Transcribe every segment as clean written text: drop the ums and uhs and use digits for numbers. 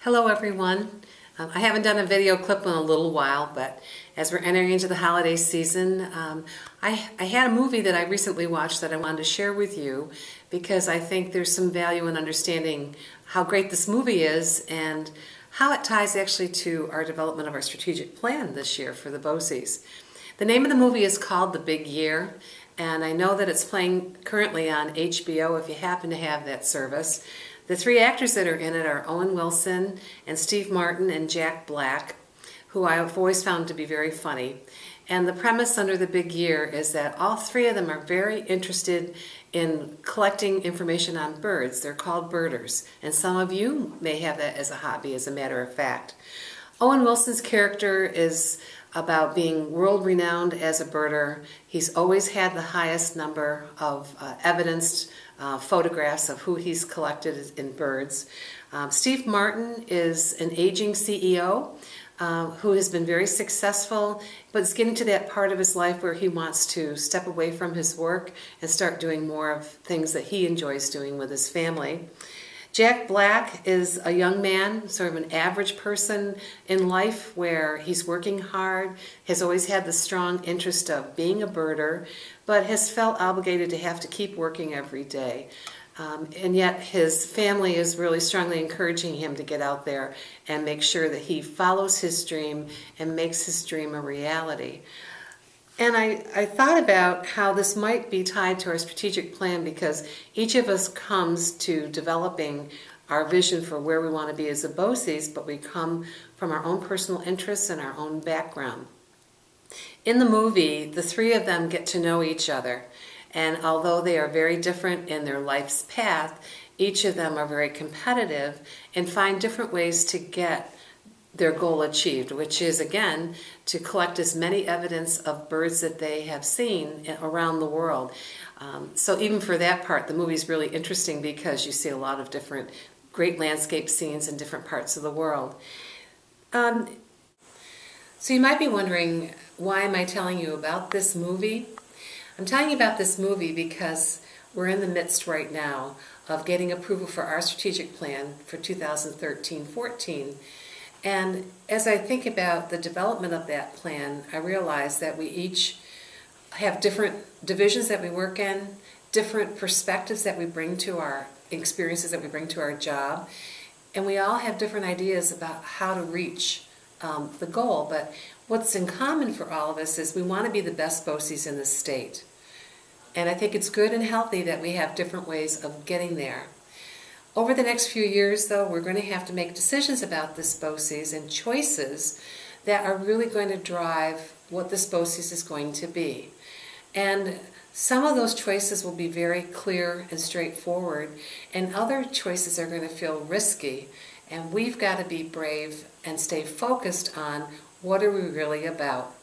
Hello everyone. I haven't done a video clip in a little while, but as we're entering into the holiday season, I had a movie that I recently watched that I wanted to share with you because I think there's some value in understanding how great this movie is and how it ties actually to our development of our strategic plan this year for the BOCES. The name of the movie is called The Big Year, and I know that it's playing currently on HBO if you happen to have that service. The three actors that are in it are Owen Wilson and Steve Martin and Jack Black, who I've always found to be very funny. And the premise under The Big Year is that all three of them are very interested in collecting information on birds. They're called birders, and some of you may have that as a hobby, as a matter of fact. Owen Wilson's character is about being world-renowned as a birder. He's always had the highest number of evidenced photographs of who he's collected in birds. Steve Martin is an aging CEO who has been very successful, but is getting to that part of his life where he wants to step away from his work and start doing more of things that he enjoys doing with his family. Jack Black is a young man, sort of an average person in life where he's working hard, has always had the strong interest of being a birder, but has felt obligated to have to keep working every day. And yet his family is really strongly encouraging him to get out there and make sure that he follows his dream and makes his dream a reality. And I thought about how this might be tied to our strategic plan because each of us comes to developing our vision for where we want to be as a BOCES, but we come from our own personal interests and our own background. In the movie, the three of them get to know each other, and although they are very different in their life's path, each of them are very competitive and find different ways to get their goal achieved, which is, again, to collect as many evidence of birds that they have seen around the world. So even for that part, the movie's really interesting because you see a lot of different great landscape scenes in different parts of the world. So you might be wondering, why am I telling you about this movie? I'm telling you about this movie because we're in the midst right now of getting approval for our strategic plan for 2013-14. And as I think about the development of that plan, I realize that we each have different divisions that we work in, different perspectives that we bring to our experiences that we bring to our job, and we all have different ideas about how to reach the goal. But what's in common for all of us is we want to be the best BOCES in the state. And I think it's good and healthy that we have different ways of getting there. Over the next few years, though, we're going to have to make decisions about this BOCES and choices that are really going to drive what this BOCES is going to be. And some of those choices will be very clear and straightforward, and other choices are going to feel risky. And we've got to be brave and stay focused on what are we really about.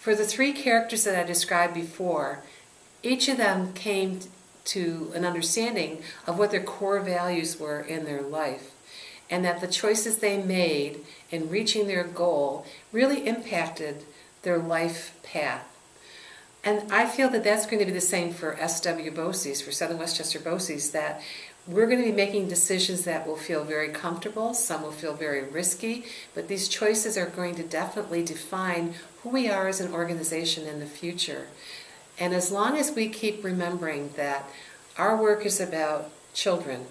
For the three characters that I described before, each of them came to an understanding of what their core values were in their life, and that the choices they made in reaching their goal really impacted their life path. And I feel that that's going to be the same for SW BOCES, for Southern Westchester BOCES, that we're going to be making decisions that will feel very comfortable, some will feel very risky, but these choices are going to definitely define who we are as an organization in the future. And as long as we keep remembering that our work is about children,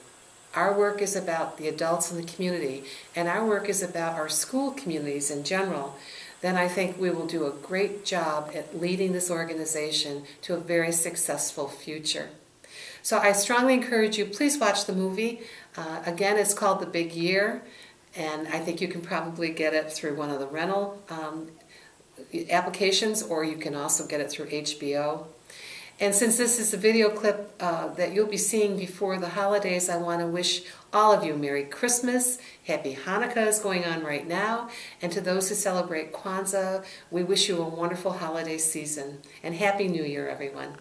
our work is about the adults in the community, and our work is about our school communities in general, then I think we will do a great job at leading this organization to a very successful future. So I strongly encourage you, please watch the movie. Again, it's called The Big Year, and I think you can probably get it through one of the rental applications, or you can also get it through HBO. And since this is a video clip that you'll be seeing before the holidays, I want to wish all of you Merry Christmas, Happy Hanukkah is going on right now, and to those who celebrate Kwanzaa, we wish you a wonderful holiday season, and Happy New Year, everyone.